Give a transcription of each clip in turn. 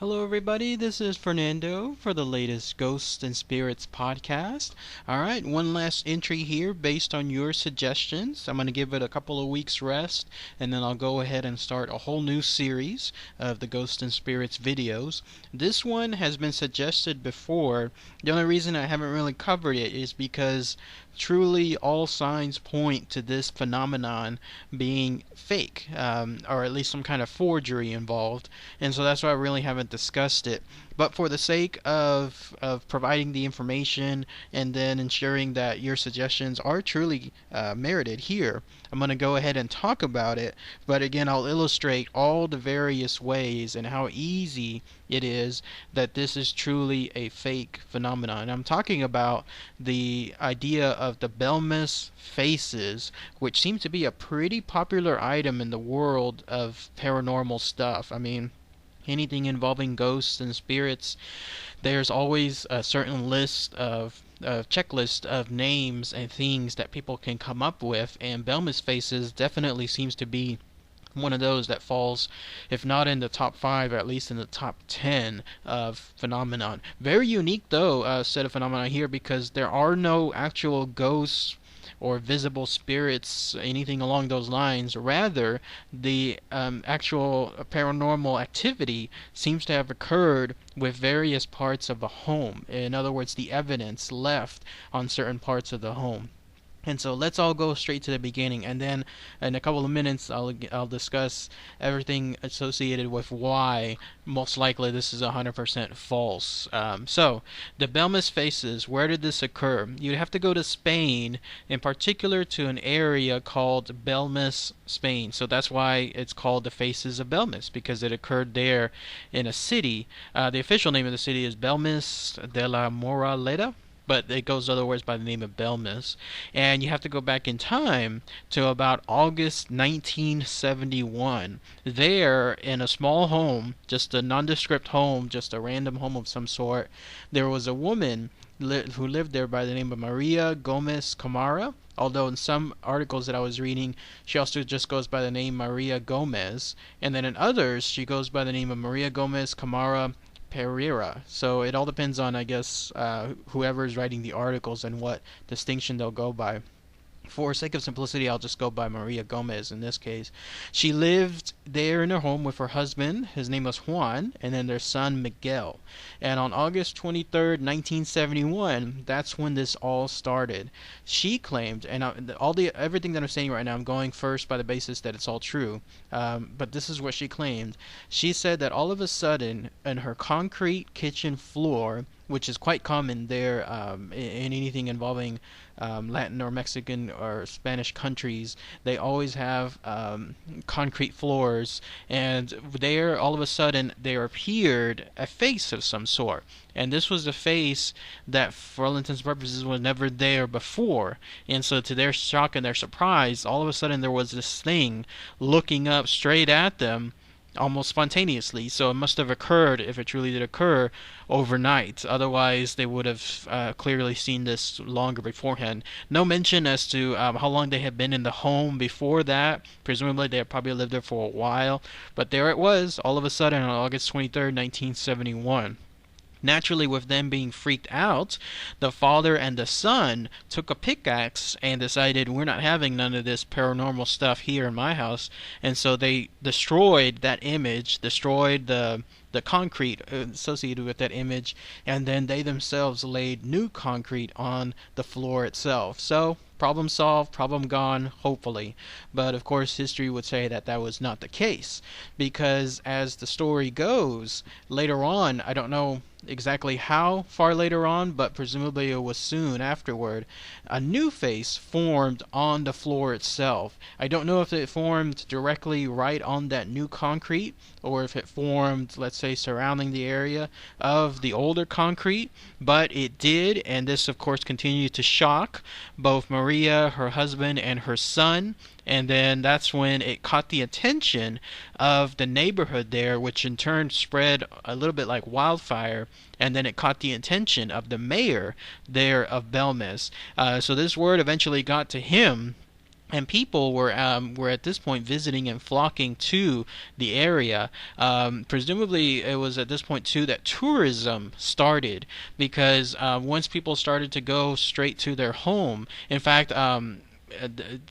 Hello, everybody. This is Fernando for the latest Ghosts and Spirits podcast. All right, one last entry here based on your suggestions. I'm going to give it a couple of weeks rest, and then I'll go ahead and start a whole new series of the Ghosts and Spirits videos. This one has been suggested before. The only reason I haven't really covered it is because truly all signs point to this phenomenon being fake, or at least some kind of forgery involved, and so that's why I really haven't discussed it. But for the sake of providing the information and then ensuring that your suggestions are truly merited here, I'm going to go ahead and talk about it. But again, I'll illustrate all the various ways and how easy it is that this is truly a fake phenomenon. I'm talking about the idea of the Belmez Faces, which seem to be a pretty popular item in the world of paranormal stuff. I mean, anything involving ghosts and spirits, there's always a certain list of a checklist of names and things that people can come up with, and Belmez Faces definitely seems to be one of those that falls, if not in the top 5, at least in the top 10 of phenomenon. Very unique, though, set of phenomena here, because there are no actual ghosts or visible spirits, anything along those lines. Rather, the actual paranormal activity seems to have occurred with various parts of a home. In other words, the evidence left on certain parts of the home. And so let's all go straight to the beginning, and then in a couple of minutes I'll discuss everything associated with why most likely this is 100% false. So the Belmez Faces, where did this occur? You'd have to go to Spain, in particular to an area called Belmez, Spain. So that's why it's called the Faces of Belmez, because it occurred there in a city. The official name of the city is Belmez de la Moraleda, but it goes other words by the name of Belmez. And you have to go back in time to about August 1971. There, in a small home, just a nondescript home, just a random home of some sort, there was a woman who lived there by the name of Maria Gomez Camara. Although in some articles that I was reading, she also just goes by the name Maria Gomez. And then in others, she goes by the name of Maria Gomez Camara Pereira. So it all depends on, I guess, whoever is writing the articles and what distinction they'll go by. For sake of simplicity, I'll just go by Maria Gomez in this case. She lived there in her home with her husband. His name was Juan, and then their son Miguel. And on August 23rd, 1971, that's when this all started. She claimed, and everything that I'm saying right now, I'm going first by the basis that it's all true. But this is what she claimed. She said that all of a sudden, in her concrete kitchen floor, which is quite common there in anything involving Latin or Mexican or Spanish countries, they always have concrete floors, and there all of a sudden there appeared a face of some sort. And this was a face that, for all intents and purposes, was never there before. And so, to their shock and their surprise, all of a sudden there was this thing looking up straight at them, almost spontaneously. So it must have occurred, if it truly did occur, overnight. Otherwise, they would have clearly seen this longer beforehand. No mention as to how long they had been in the home before that. Presumably, they had probably lived there for a while. But there it was, all of a sudden, on August 23rd, 1971. Naturally, with them being freaked out, the father and the son took a pickaxe and decided, we're not having none of this paranormal stuff here in my house. And so they destroyed that image, destroyed the concrete associated with that image, and then they themselves laid new concrete on the floor itself. So, problem solved, problem gone, hopefully. But of course, history would say that that was not the case, because as the story goes, later on, I don't know exactly how far later on, but presumably it was soon afterward, a new face formed on the floor itself. I don't know if it formed directly right on that new concrete, or if it formed, let's say, surrounding the area of the older concrete, but it did, and this of course continued to shock both Maria, her husband, and her son. And then that's when it caught the attention of the neighborhood there, which in turn spread a little bit like wildfire. And then it caught the attention of the mayor there of Belmez. So this word eventually got to him, and people were at this point visiting and flocking to the area. Presumably, it was at this point too that tourism started because once people started to go straight to their home. In fact,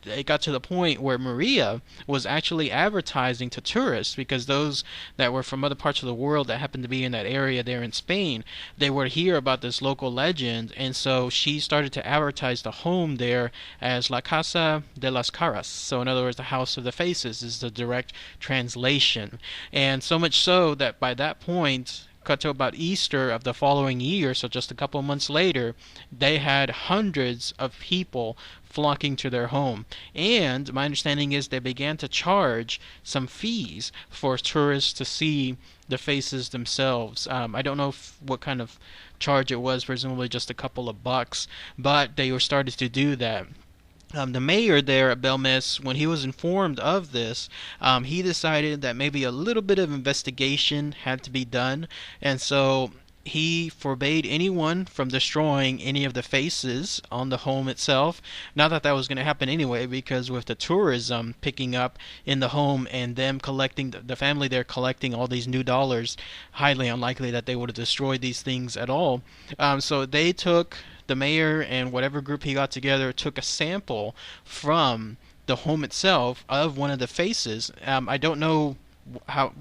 it got to the point where Maria was actually advertising to tourists because those that were from other parts of the world that happened to be in that area there in Spain, they would hear about this local legend, and so she started to advertise the home there as La Casa de las Caras. So in other words, the House of the Faces is the direct translation. And so much so that by that point, cut to about Easter of the following year, so just a couple of months later, they had hundreds of people flocking to their home. And my understanding is they began to charge some fees for tourists to see the faces themselves. I don't know what kind of charge it was, presumably just a couple of bucks, but they were started to do that. The mayor there at Belmez, when he was informed of this, he decided that maybe a little bit of investigation had to be done, and so he forbade anyone from destroying any of the faces on the home itself. Not that that was going to happen anyway, because with the tourism picking up in the home and them collecting, the family there collecting all these new dollars, highly unlikely that they would have destroyed these things at all. So they took, the mayor and whatever group he got together took a sample from the home itself of one of the faces. I don't know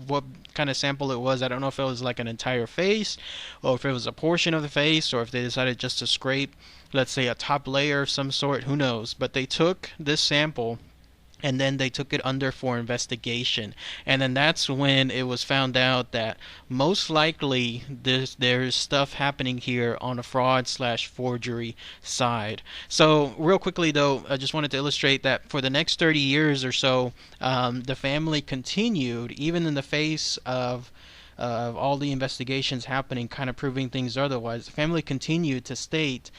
what kind of sample it was. I don't know if it was like an entire face or if it was a portion of the face or if they decided just to scrape, let's say, a top layer of some sort. Who knows? But they took this sample and then they took it under for investigation. And then that's when it was found out that most likely there's stuff happening here on a fraud slash forgery side. So real quickly though, I just wanted to illustrate that for the next 30 years or so, the family continued, even in the face of all the investigations happening, kind of proving things otherwise. The family continued to state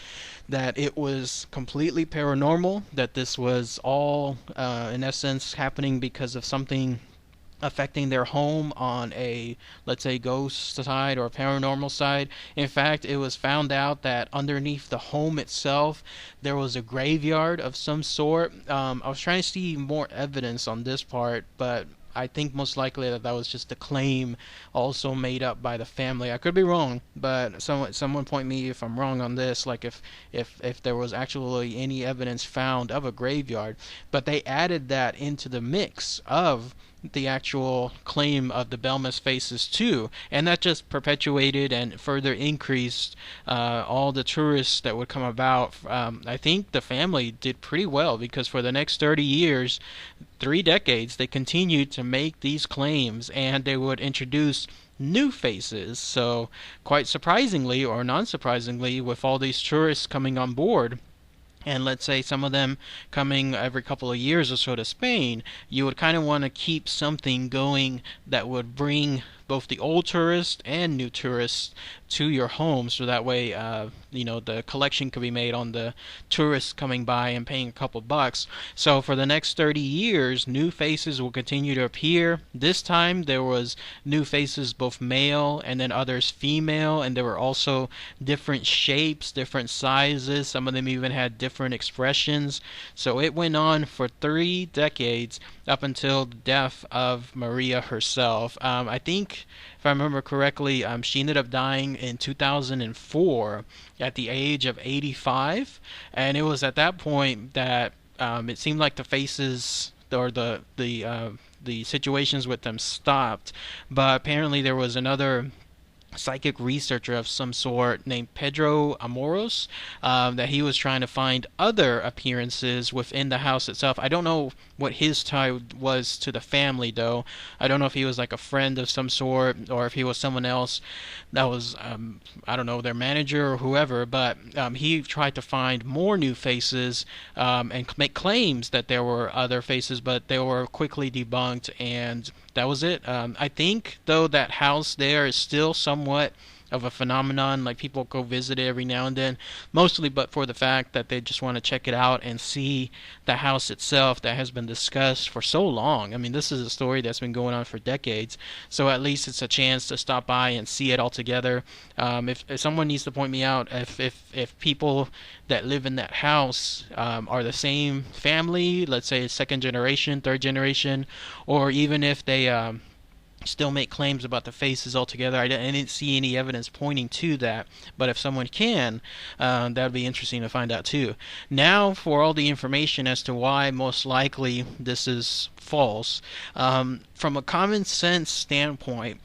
that it was completely paranormal, that this was all, in essence, happening because of something affecting their home on a, let's say, ghost side or paranormal side. In fact, it was found out that underneath the home itself there was a graveyard of some sort. I was trying to see more evidence on this part, but I think most likely that was just a claim also made up by the family. I could be wrong, but someone point me if I'm wrong on this, like if there was actually any evidence found of a graveyard. But they added that into the mix of the actual claim of the Belmez Faces too, and that just perpetuated and further increased all the tourists that would come about. I think the family did pretty well because for the next 30 years, 3 decades, they continued to make these claims, and they would introduce new faces. So quite surprisingly or non-surprisingly, with all these tourists coming on board, and let's say some of them coming every couple of years or so to Spain, you would kind of want to keep something going that would bring both the old tourists and new tourists to your home, so that way the collection could be made on the tourists coming by and paying a couple bucks. So for the next 30 years, new faces will continue to appear. This time there was new faces, both male and then others female, and there were also different shapes, different sizes. Some of them even had different expressions. So it went on for 3 decades up until the death of Maria herself. I think, if I remember correctly, she ended up dying in 2004 at the age of 85, and it was at that point that it seemed like the faces or the situations with them stopped. But apparently there was another psychic researcher of some sort named Pedro Amoros, that he was trying to find other appearances within the house itself. I don't know what his tie was to the family, though. I don't know if he was like a friend of some sort or if he was someone else that was, I don't know, their manager or whoever, but he tried to find more new faces and make claims that there were other faces, but they were quickly debunked, and that was it. I think, though, that house there is still somewhat of a phenomenon. Like people go visit it every now and then, mostly but for the fact that they just want to check it out and see the house itself that has been discussed for so long. I mean, this is a story that's been going on for decades, so at least it's a chance to stop by and see it all together. If someone needs to point me out, if people that live in that house are the same family, let's say second generation, third generation, or even if they still make claims about the faces altogether. I didn't see any evidence pointing to that, but if someone can, that would be interesting to find out too. Now for all the information as to why most likely this is false. From a common sense standpoint,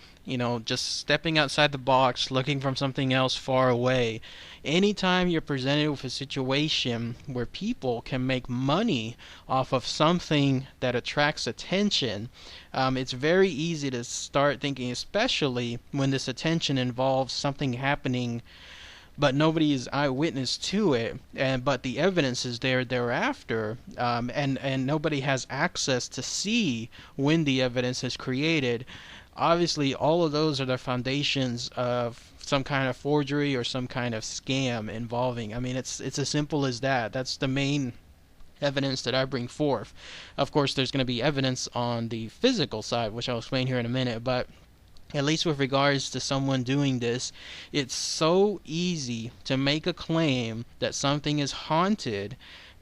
just stepping outside the box, looking from something else far away. Anytime you're presented with a situation where people can make money off of something that attracts attention, it's very easy to start thinking, especially when this attention involves something happening but nobody is eyewitness to it, but the evidence is there thereafter, and nobody has access to see when the evidence is created. Obviously, all of those are the foundations of some kind of forgery or some kind of scam involving. I mean, it's as simple as that. That's the main evidence that I bring forth. Of course, there's going to be evidence on the physical side, which I'll explain here in a minute, but at least with regards to someone doing this, it's so easy to make a claim that something is haunted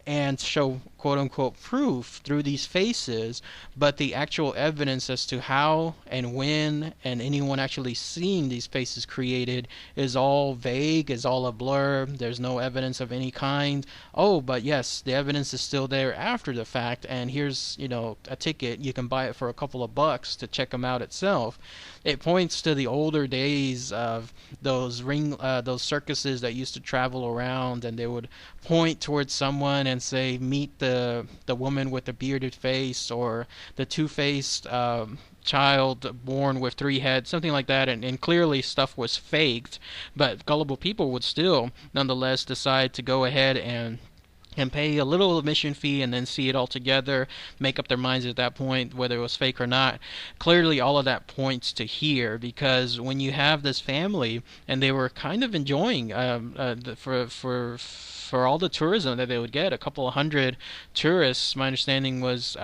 and show quote-unquote proof through these faces, but the actual evidence as to how and when and anyone actually seeing these faces created is all vague, is all a blur. There's no evidence of any kind. Oh, but yes, the evidence is still there after the fact, and here's a ticket. You can buy it for a couple of bucks to check them out itself. It points to the older days of those circuses that used to travel around, and they would point towards someone and say, meet the woman with the bearded face, or the two-faced child born with three heads, something like that, and clearly stuff was faked, but gullible people would still nonetheless decide to go ahead and pay a little admission fee and then see it all together, make up their minds at that point whether it was fake or not. Clearly all of that points to here, because when you have this family and they were kind of enjoying for all the tourism that they would get, a couple of hundred tourists, my understanding was,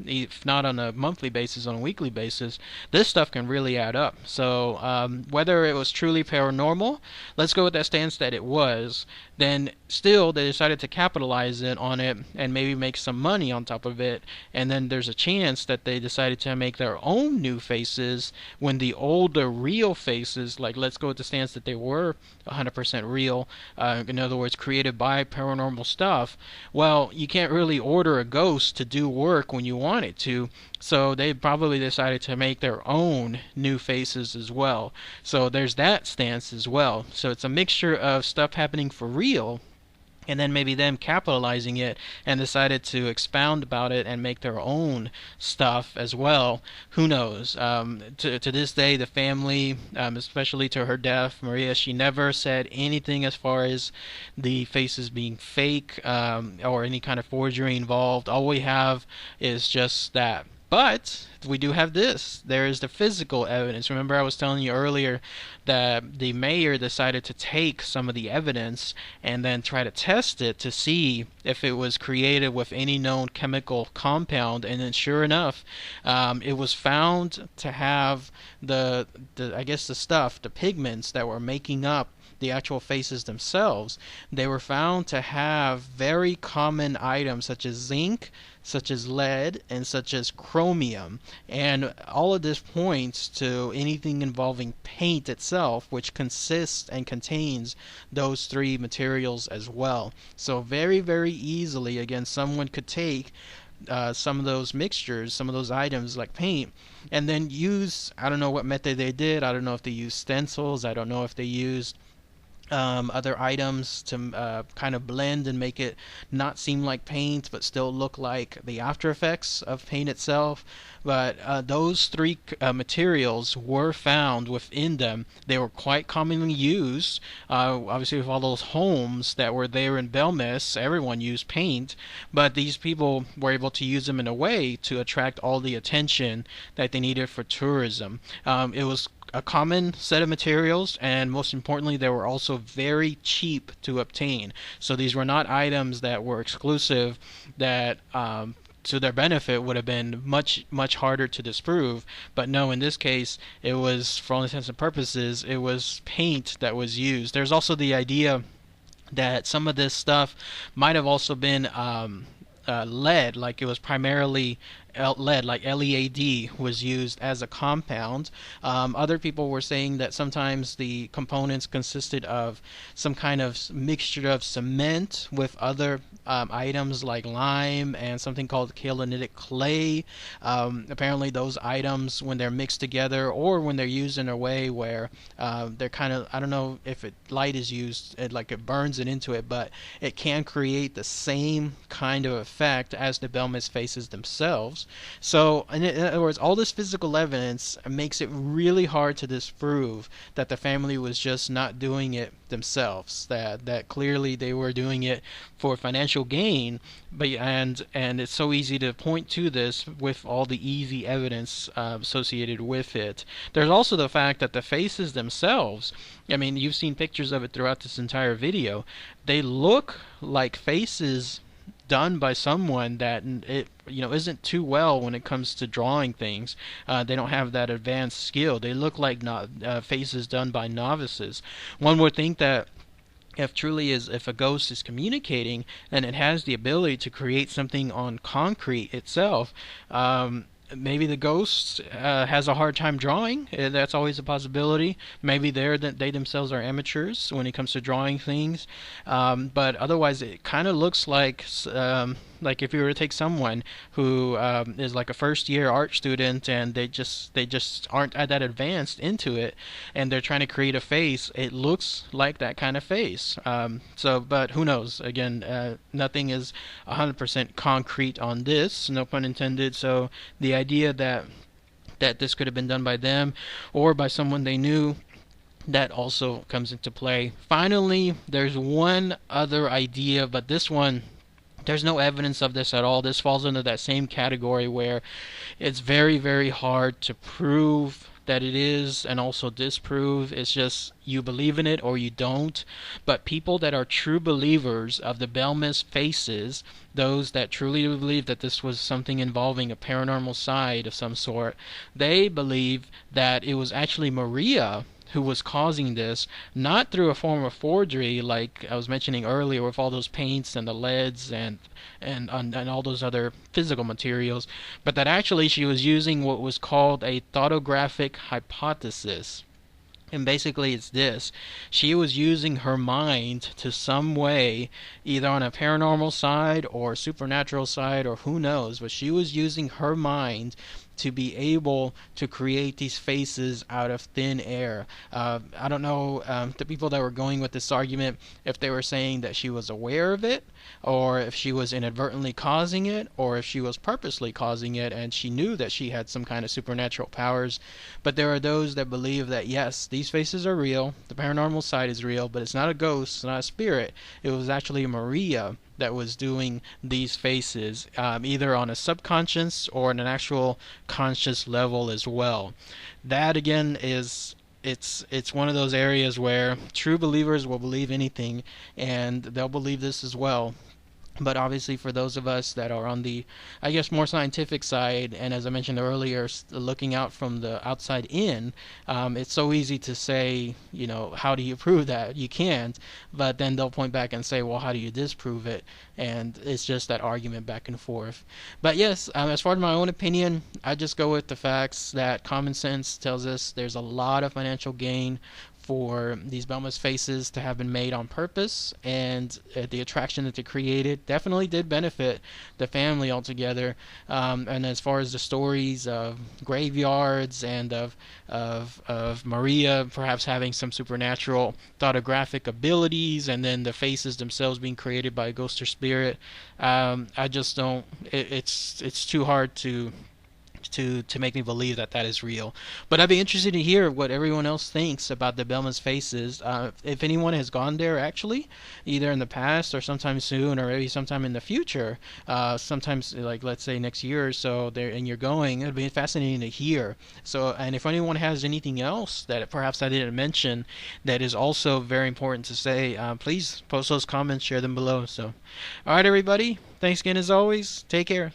if not on a monthly basis, on a weekly basis, this stuff can really add up. So whether it was truly paranormal, let's go with that stance that it was, then still they decided to capitalize on it and maybe make some money on top of it, and then there's a chance that they decided to make their own new faces when the older real faces, like let's go with the stance that they were 100% real, in other words created by paranormal stuff. Well, you can't really order a ghost to do work when you want it to, so they probably decided to make their own new faces as well. So there's that stance as well. So it's a mixture of stuff happening for real, and then maybe them capitalizing it and decided to expound about it and make their own stuff as well. Who knows? To this day, the family, especially to her death, Maria, she never said anything as far as the faces being fake, or any kind of forgery involved. All we have is just that. But we do have this. There is the physical evidence. Remember I was telling you earlier that the mayor decided to take some of the evidence and then try to test it to see if it was created with any known chemical compound, and then sure enough, it was found to have the stuff, the pigments that were making up the actual faces themselves. They were found to have very common items such as zinc, such as lead, and such as chromium, and all of this points to anything involving paint itself, which consists and contains those three materials as well. So very, very easily, again, someone could take some of those mixtures, some of those items like paint, and then use, I don't know what method they did, I don't know if they used stencils, I don't know if they used other items to kind of blend and make it not seem like paint but still look like the after effects of paint itself. But those three materials were found within them. They were quite commonly used. Obviously, with all those homes that were there in Belmez, everyone used paint, but these people were able to use them in a way to attract all the attention that they needed for tourism. It was a common set of materials, and most importantly, they were also very cheap to obtain. So these were not items that were exclusive that to their benefit would have been much harder to disprove. But no, in this case, it was, for all intents and purposes, it was paint that was used. There's also the idea that some of this stuff might have also been lead, like it was primarily lead, like LEAD was used as a compound. Other people were saying that sometimes the components consisted of some kind of mixture of cement with other items like lime and something called kaolinitic clay. Apparently those items, when they're mixed together or when they're used in a way where they're kind of, I don't know if light is used, like it burns it into it, but it can create the same kind of effect as the Belmez Faces themselves. So, in other words, all this physical evidence makes it really hard to disprove that the family was just not doing it themselves. That clearly they were doing it for financial gain. But and it's so easy to point to this with all the easy evidence associated with it. There's also the fact that the faces themselves, I mean, you've seen pictures of it throughout this entire video. They look like faces done by someone that isn't too well when it comes to drawing things. They don't have that advanced skill. They look like faces done by novices. One would think that if a ghost is communicating and it has the ability to create something on concrete itself, maybe the ghost has a hard time drawing. That's always a possibility. Maybe they themselves are amateurs when it comes to drawing things. But otherwise, it kind of looks like if you were to take someone who is like a first-year art student and they just aren't that advanced into it, and they're trying to create a face, it looks like that kind of face. But who knows? Again, nothing is 100% concrete on this, no pun intended. So the idea that this could have been done by them or by someone they knew, that also comes into play. Finally, there's one other idea, but this one, there's no evidence of this at all. This falls under that same category where it's very, very hard to prove that it is and also disprove. It's just you believe in it or you don't. But people that are true believers of the Belmez Faces, those that truly believe that this was something involving a paranormal side of some sort, they believe that it was actually Maria who was causing this, not through a form of forgery like I was mentioning earlier with all those paints and the leads and all those other physical materials, but that actually she was using what was called a thoughtographic hypothesis. And basically it's this: she was using her mind to some way, either on a paranormal side or supernatural side or who knows, but she was using her mind to be able to create these faces out of thin air. I don't know, the people that were going with this argument, if they were saying that she was aware of it, or if she was inadvertently causing it, or if she was purposely causing it and she knew that she had some kind of supernatural powers. But there are those that believe that yes, these faces are real, the paranormal side is real, but it's not a ghost, it's not a spirit. It was actually Maria that was doing these faces, either on a subconscious or on an actual conscious level as well. That again is it's one of those areas where true believers will believe anything, and they'll believe this as well. But obviously for those of us that are on the, I guess, more scientific side, and as I mentioned earlier, looking out from the outside in, it's so easy to say, how do you prove that? You can't. But then they'll point back and say, well, how do you disprove it? And it's just that argument back and forth. But yes, as far as my own opinion, I just go with the facts that common sense tells us there's a lot of financial gain for these Belmez Faces to have been made on purpose, and the attraction that they created definitely did benefit the family altogether. And as far as the stories of graveyards and of Maria perhaps having some supernatural photographic abilities, and then the faces themselves being created by a ghost or spirit, I just don't. It's too hard to make me believe that that is real. But I'd be interested to hear what everyone else thinks about the Belmez Faces. If anyone has gone there actually, either in the past or sometime soon, or maybe sometime in the future, sometimes like let's say next year or so, there and you're going, it'd be fascinating to hear. So, and if anyone has anything else that perhaps I didn't mention that is also very important to say, please post those comments, share them below. So, all right, everybody. Thanks again as always. Take care.